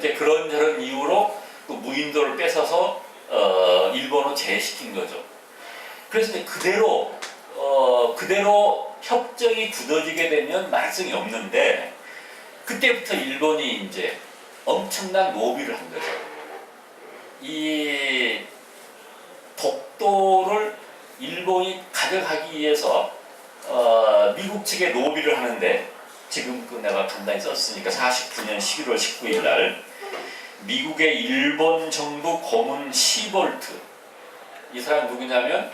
이제 그런저런 이유로 또 무인도를 뺏어서 일본으로 제시킨 거죠. 그래서 이제 그대로 협정이 굳어지게 되면 말썽이 없는데 그때부터 일본이 이제 엄청난 로비를 한 거죠. 이 독도를 일본이 가져가기 위해서 미국 측에 로비를 하는데 지금 내가 간단히 썼으니까 49년 11월 19일 날 미국의 일본 정부 고문 시볼트, 이 사람 누구냐면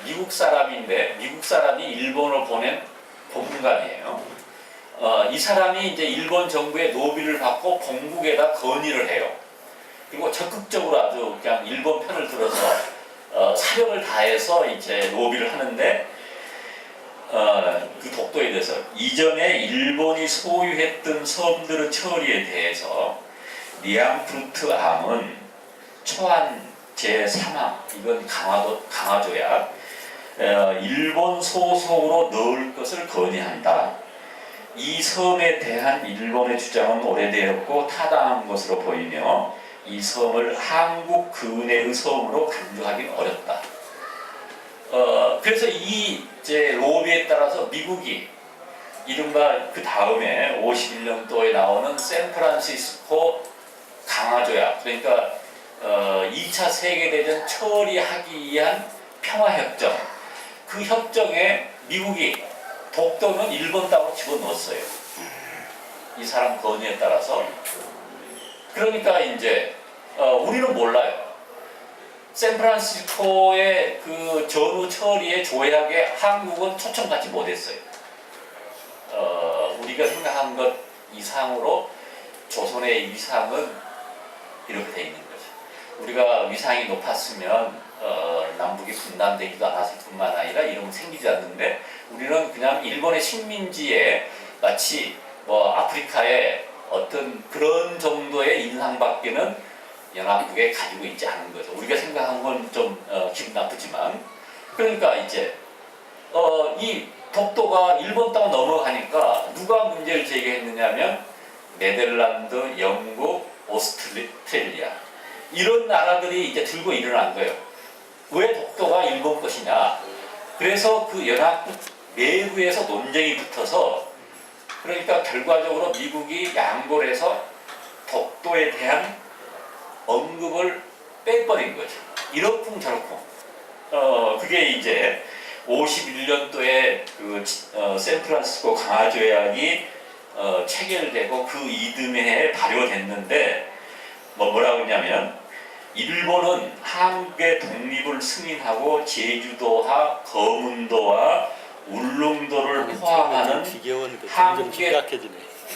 미국 사람인데 미국 사람이 일본으로 보낸 고문관이에요. 이 사람이 이제 일본 정부의 로비를 받고 공국에다 건의를 해요. 그리고 적극적으로 아주 그냥 일본 편을 들어서 사력을 다해서 이제 로비를 하는데 그 독도에 대해서 이전에 일본이 소유했던 섬들의 처리에 대해서 리앙프루트암은 초안 제3항, 이건 강화조야, 일본 소속으로 넣을 것을 건의한다. 이 섬에 대한 일본의 주장은 오래되었고 타당한 것으로 보이며 이 섬을 한국 근해의 섬으로 간주하기는 어렵다. 그래서 이 이제 로비에 따라서 미국이 이른바 그 다음에 51년도에 나오는 샌프란시스코 강화조약, 그러니까 2차 세계대전 처리하기 위한 평화협정, 그 협정에 미국이 독도는 일본 땅으로 집어넣었어요. 이 사람 건의에 따라서. 그러니까 이제 우리는 몰라요. 샌프란시스코의 그 전후 처리의 조약에 한국은 초청받지 못했어요. 우리가 생각한 것 이상으로 조선의 위상은 이렇게 돼 있는 거죠. 우리가 위상이 높았으면 남북이 분단되기도 않았을 뿐만 아니라 이런 건 생기지 않는데 우리는 그냥 일본의 식민지에 마치 뭐 아프리카의 어떤 그런 정도의 인상밖에는 연합국에 가지고 있지 않은 거죠. 우리가 생각한 건 좀 기분 나쁘지만, 그러니까 이제 이 독도가 일본 땅으로 넘어가니까 누가 문제를 제기했느냐면 네덜란드, 영국, 오스트레일리아 이런 나라들이 이제 들고 일어난 거예요. 왜 독도가 일본 것이냐? 그래서 그 연합국 내부에서 논쟁이 붙어서, 그러니까 결과적으로 미국이 양보를 해서 독도에 대한 언급을 빼버린 거죠. 이러쿵저러쿵. 그게 이제 51년도에 그 샌프란시스코 강화조약이 체결되고 그 이듬해에 발효됐는데 뭐라고 했냐면 일본은 한국의 독립을 승인하고 제주도와 거문도와 울릉도를 포함하는 한국에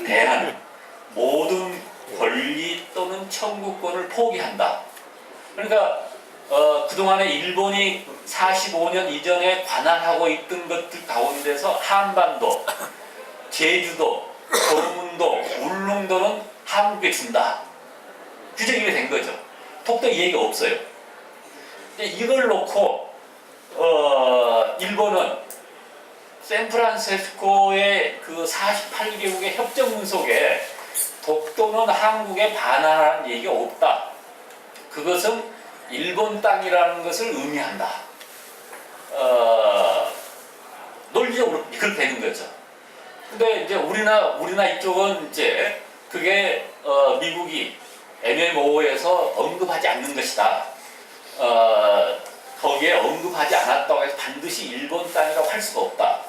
대한 모든 권리 또는 청구권을 포기한다. 그러니까 그동안에 일본이 45년 이전에 관할하고 있던 것들 가운데서 한반도, 제주도, 거문도, 울릉도는 한국에 준다. 규정이 된 거죠. 독도 이 얘기 없어요. 이걸 놓고 일본은 샌프란시스코의 그 48개국의 협정문 속에 독도는 한국에 반환하는 얘기가 없다. 그것은 일본 땅이라는 것을 의미한다. 논리적으로 그렇게 되는 거죠. 근데 이제 우리나라 이쪽은 이제 그게 미국이 MMO에서 언급하지 않는 것이다. 거기에 언급하지 않았다고 해서 반드시 일본 땅이라고 할 수가 없다.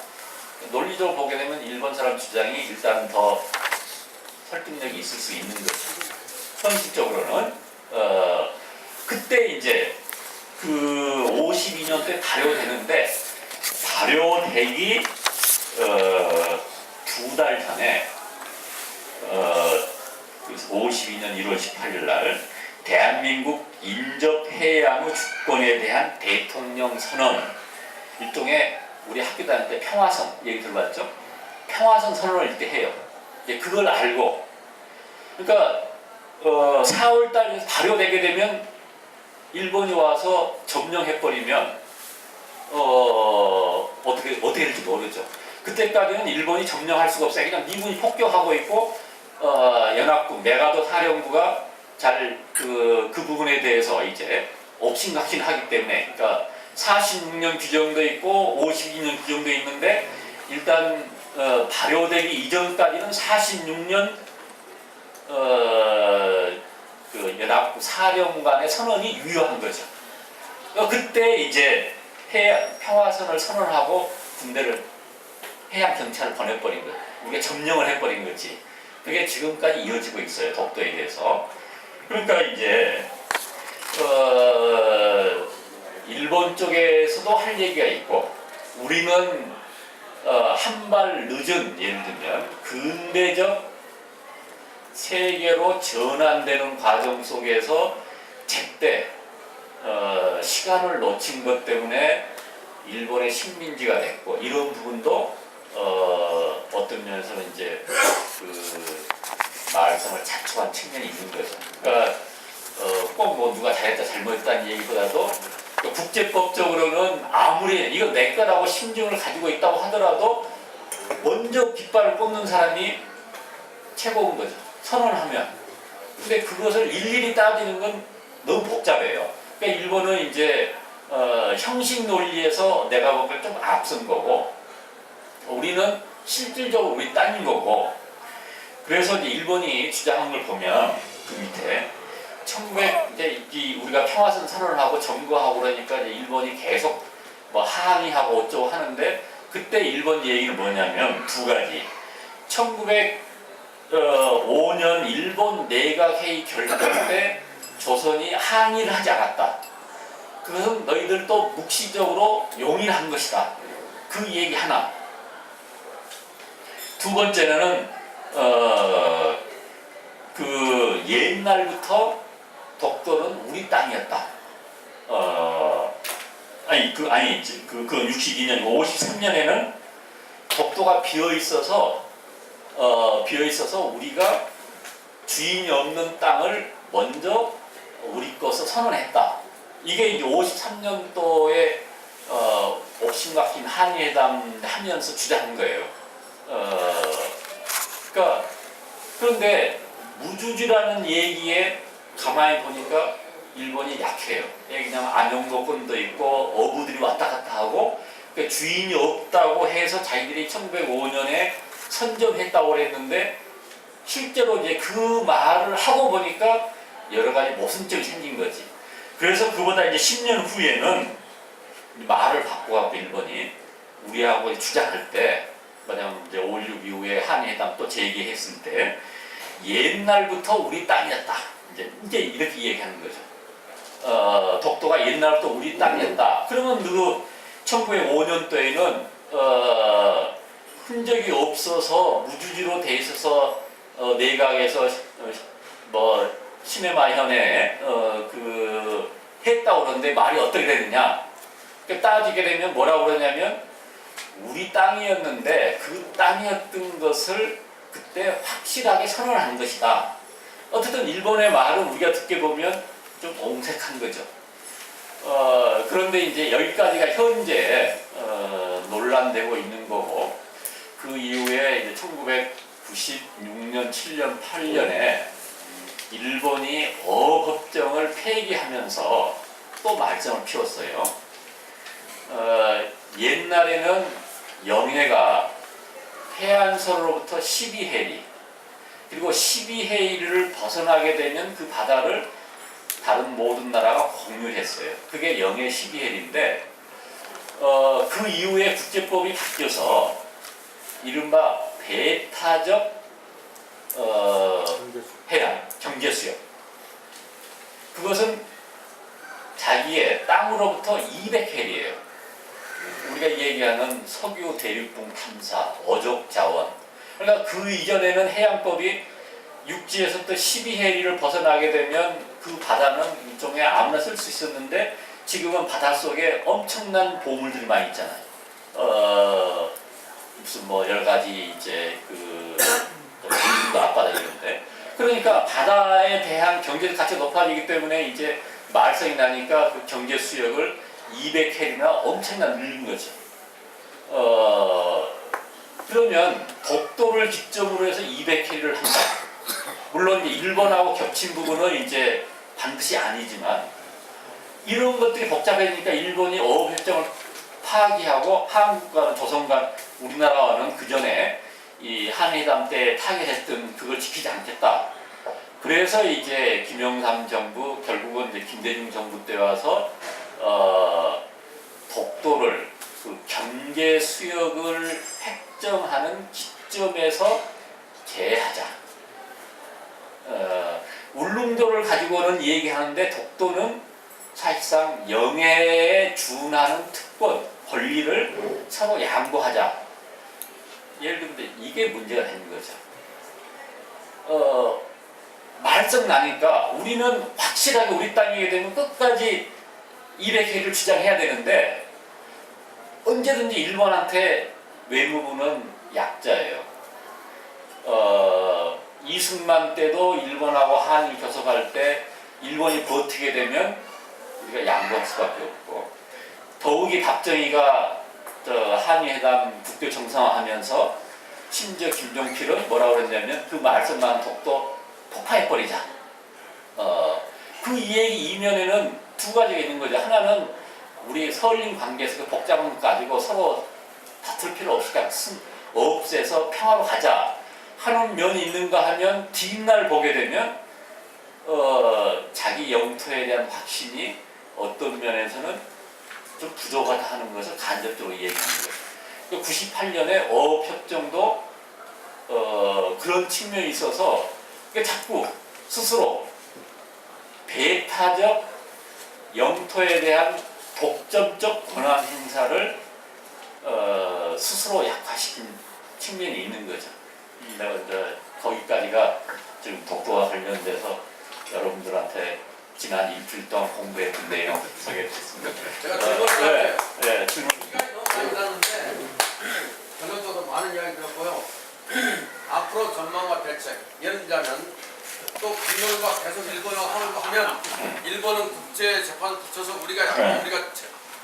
논리적으로 보게 되면 일본 사람 주장이 일단 더 설득력이 있을 수 있는 거죠. 현실적으로는 그때 이제 그 52년도에 발효되는데 발효되기 2달 전에 52년 1월 18일 날 대한민국 인접해양의 주권에 대한 대통령 선언, 일종의 우리 학교 다닐 때 평화선 얘기 들어봤죠? 평화선 선언을 이렇게 해요. 이제 그걸 알고, 그러니까 4월 달에 발효되게 되면 일본이 와서 점령해버리면 어떻게 될지 모르죠. 그때까지는 일본이 점령할 수가 없어요. 그냥 미군이 폭격하고 있고 연합국 메가도 사령부가 잘 그 부분에 대해서 이제 옥신각신하기 때문에, 그러니까 46년 규정도 있고 52년 규정도 있는데 일단 발효되기 이전까지는 46년 그 연합국 사령관의 선언이 유효한 거죠. 그때 이제 평화선을 선언하고 군대를 해양 경찰을 보내버린 거예요. 우리가 점령을 해버린 거지. 그게 지금까지 이어지고 있어요. 독도에 대해서. 그러니까 이제 일본 쪽에서도 할 얘기가 있고, 우리는 한 발 늦은, 예를 들면 근대적 세계로 전환되는 과정 속에서 제때 시간을 놓친 것 때문에 일본의 식민지가 됐고, 이런 부분도 어떤 면에서는 이제 그 말썽을 자초한 측면이 있는 거죠. 그러니까 꼭 뭐 누가 잘했다 잘못했다는 얘기보다도 국제법적으로는 아무리 이거 내 거라고 심증을 가지고 있다고 하더라도 먼저 깃발을 꽂는 사람이 최고인 거죠. 선언하면. 근데 그것을 일일이 따지는 건 너무 복잡해요. 그러니까 일본은 이제 형식 논리에서 내가 보기엔 좀 앞선 거고, 우리는 실질적으로 우리 땅인 거고. 그래서 이제 일본이 주장한 걸 보면 그 밑에 1900 우리가 평화선 선언을 하고 점거하고 그러니까 이제 일본이 계속 뭐 항의하고 어쩌고 하는데, 그때 일본 얘기는 뭐냐면 두 가지. 1905년 일본 내각회의 결정 때 조선이 항의를 하지 않았다. 그것은 너희들도 묵시적으로 용인한 것이다. 그 얘기 하나. 두 번째는 그 옛날부터 독도는 우리 땅이었다. 그 62년, 53년에는 독도가 비어 있어서 우리가 주인이 없는 땅을 먼저 우리 것을 선언했다. 이게 이제 53년도에 옥신각신 한일회담 하면서 주장한 거예요. 그러니까 그런데 무주지라는 얘기에 가만히 보니까 일본이 약해요. 그냥 안용도권도 있고 어부들이 왔다 갔다 하고, 그러니까 주인이 없다고 해서 자기들이 1905년에 선점했다고 그랬는데, 실제로 이제 그 말을 하고 보니까 여러 가지 모순점이 생긴 거지. 그래서 그보다 이제 10년 후에는 말을 바꿔갖고 일본이 우리하고 주장할 때, 뭐냐면 이제 5.16 이후에 한일회담 또 재개했을 때 옛날부터 우리 땅이었다. 이제 이렇게 얘기하는 거죠. 독도가 옛날부터 우리 땅이었다. 그러면 그 1905년도에는 흔적이 없어서 무주지로 돼 있어서 내각에서 뭐 시네마현에 그 했다고 그러는데 말이 어떻게 되느냐? 따지게 되면 뭐라고 그러냐면 우리 땅이었는데 그 땅이었던 것을 그때 확실하게 선언한 것이다. 어쨌든 일본의 말은 우리가 듣게 보면 좀 옹색한 거죠. 그런데 이제 여기까지가 현재 논란되고 있는 거고, 그 이후에 이제 1996년, 7년, 8년에 일본이 어법정을 폐기하면서 또 말썽을 피웠어요. 옛날에는 영해가 해안선으로부터 12해리, 그리고 12해리를 벗어나게 되면 그 바다를 다른 모든 나라가 공유했어요. 그게 영해 12해리인데 그 이후에 국제법이 바뀌어서 이른바 배타적 해양, 경제수역, 그것은 자기의 땅으로부터 200해리예요. 우리가 얘기하는 석유 대륙붕 탐사, 어족 자원. 그러니까 그 이전에는 해양법이 육지에서부터 12해리를 벗어나게 되면 그 바다는 일종의 아무나 쓸 수 있었는데, 지금은 바닷속에 엄청난 보물들이 많이 있잖아요. 무슨 뭐 여러 가지 이제 그 물도 앞바다 이런데, 그러니까 바다에 대한 경제 가치가 높아지기 때문에 이제 말썽이 나니까 그 경제 수역을 200해리나 엄청나게 늘린 거죠. 그러면 독도를 기점으로 해서 200해리를 한다. 물론 이제 1번하고 겹친 부분은 이제 반드시 아니지만 이런 것들이 복잡해지니까 일본이 어업협정을 파기하고 한국과 조선과 우리나라와는 그 전에 이 한회담 때 타결했던 그걸 지키지 않겠다. 그래서 이제 김영삼 정부 결국은 이제 김대중 정부 때 와서 독도를 그 경계 수역을 획정하는 기점에서 제하자. 울릉도를 가지고는 얘기하는데 독도는 사실상 영해에 준하는 특권, 권리를 서로 양보하자. 예를 들면 이게 문제가 되는 거죠. 말썽 나니까 우리는 확실하게 우리 땅이게 되면 끝까지 200회를 주장해야 되는데 언제든지 일본한테 외무부는 약자예요. 이승만 때도 일본하고 한일 교섭할 때 일본이 버티게 되면 우리가 양보할 수밖에 없고, 더욱이 박정희가 한일회담 국교 정상화하면서 심지어 김종필은 뭐라고 그랬냐면 그 말썽만 독도 폭파해버리자. 그 얘기 이면에는 두 가지가 있는 거죠. 하나는 우리 서울림 관계에서 그 복잡한 것 가지고 서로 다툴 필요 없이 그냥 없애서 평화로 가자 하는 면이 있는가 하면 뒷날 보게 되면 자기 영토에 대한 확신이 어떤 면에서는 좀 부족하다 하는 것을 간접적으로 얘기하는 거예요. 98년에 어업협정도 그런 측면이 있어서 자꾸 스스로 배타적 영토에 대한 독점적 권한 행사를 스스로 약화시킨 측면이 있는 거죠. 내가 이제 거기까지가 지금 독도와 관련돼서 여러분들한테 지난 일주일 동안 공부했던 내용 소개했습니다. 제가 질문을 할게요. 네, 질문. 시간이 너무 많이 나는데 전형적으로 많은 이야기 들었고요. 앞으로 전망과 대책. 예를 들자면 또 국민과 계속 일본하고 하면 일본은 국제재판 붙여서 우리가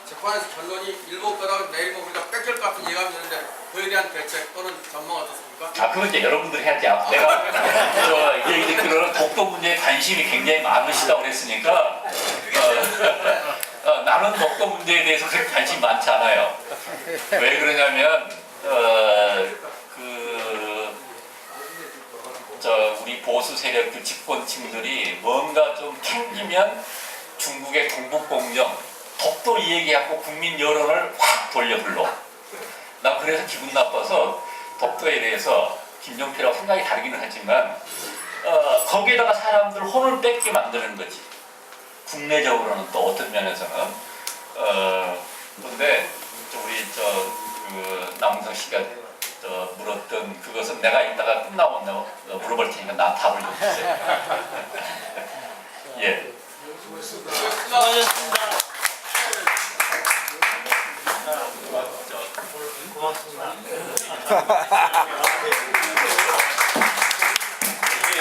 재판에서 결론이 일본 거라고 내일 우리가 뺏길 것 같은 예감이 드는데 그에 대한 대책 또는 전망 어떻습니까? 그건 이제 여러분들이 해야지. 내가 얘기 듣기로는 독도 문제에 관심이 굉장히 많으시다고 그랬으니까 나는 독도 문제에 대해서 그렇게 관심이 많지 않아요. 왜 그러냐면 우리 보수 세력들 집권층들이 뭔가 좀 캥기면 중국의 동북공정 독도 이 얘기하고 국민 여론을 확 돌려 불러. 난 그래서 기분 나빠서 독도에 대해서 김종필하고 생각이 다르기는 하지만 거기에다가 사람들 혼을 뺏게 만드는 거지. 국내적으로는 또 어떤 면에서는 그런데 우리 남웅석 씨가 물었던 그것은 내가 이따가 끝나고 물어볼 테니까 난 답을 좀 주세요. 예. 수고하셨습니다. 고맙습니다. 이게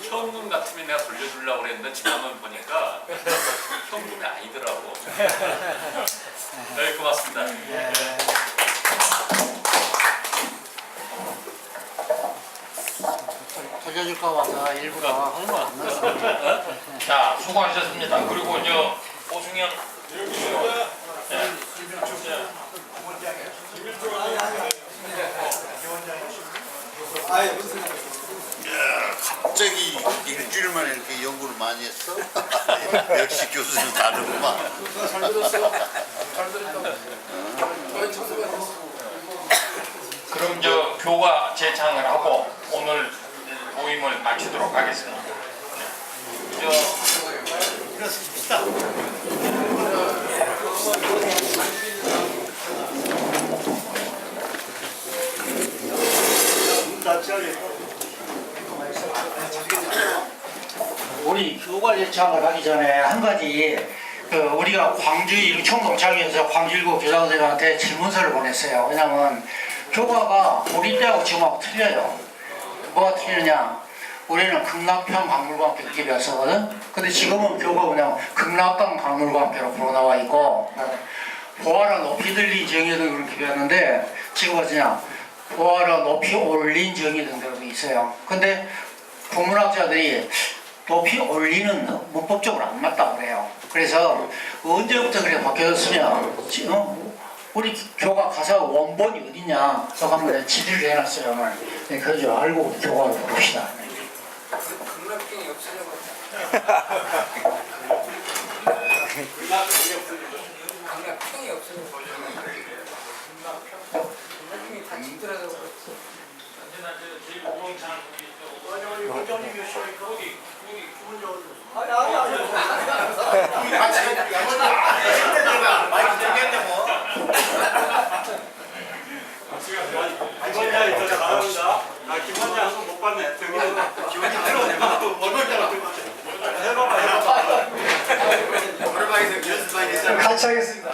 현금 같으면 내가 돌려주려고 그랬는데 지난번 보니까 현금이 아니더라고. 네, 고맙습니다. 돌려줄까 봐서 일부러 얼마 안 났어. 자, 수고하셨습니다. 그리고 오승현 갑자기 일주일 만에 이렇게 연구를 많이 했어? 역시 교수님 다르구만. 잘 들었어. 잘 들었다. 그럼 교과 재창을 하고 오늘 모임을 마치도록 하겠습니다. 일어섭시다. 우리 교과 예창을 하기 전에 한 가지 우리가 광주 총동창회에서 광주1구 교장선생님한테 질문서를 보냈어요. 왜냐면 교과가 우리 때하고 지금하고 틀려요. 뭐가 틀리냐? 우리는 극락편 박물관표 이렇게 배웠었거든. 근데 지금은 교과 그냥 극락강 박물관표로 불어 나와 있고 보아랑 높이 들린 정의도 그렇게 배웠는데 지금 어쩌냐? 오하라 높이 올린 정의 등등도 있어요. 근데 국문학자들이 높이 올리는 문법적으로 안 맞다고 그래요. 그래서 언제부터 그래 바뀌었으면 우리 교과 가사 원본이 어디냐 그래서 한번 질의를 해놨어요. 네, 그러죠. 알고 우리 교과를 봅시다. 극락경이 없으려고 극락경이 없으려고 극락경이 다 집들어서 그렇지. 김원장 있잖아 나온다. 나 김원장 한번 못 봤네. 김원장 들어오네. 얼마나 해봐봐. 오랜만에 연습하게 됐잖아. 같이 하겠습니다.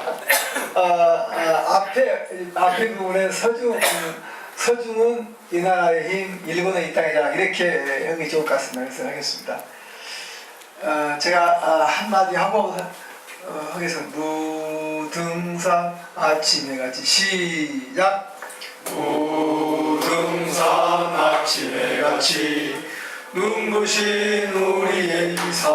앞에 부분에 서중은 이 나라의 힘, 일본은 이 땅이다. 이렇게 하기 좋을 것 같습니다. 그래서 하겠습니다. 제가 한마디 하고 하겠습니다. 무등산 아침에 같이 시작. 무등산 아침에 같이 눈부신 우리의 이상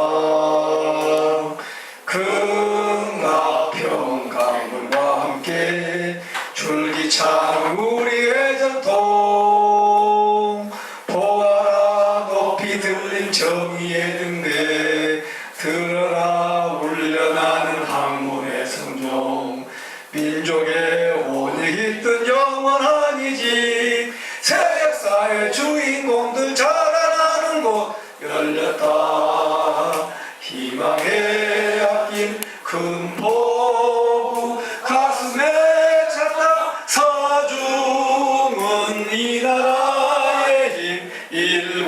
금가평강물과 함께 줄기찬 우리의 전통 보아라 높이 들린 정의의 등대 들어라 울려나는 학문의 성종 민족의 오직 있던 영원한이지 새 역사의 주인공들 자라나는 곳 열렸다 희망의 앞길 큰 포부 가슴에 찼다 서중은 이 나라의 힘 일본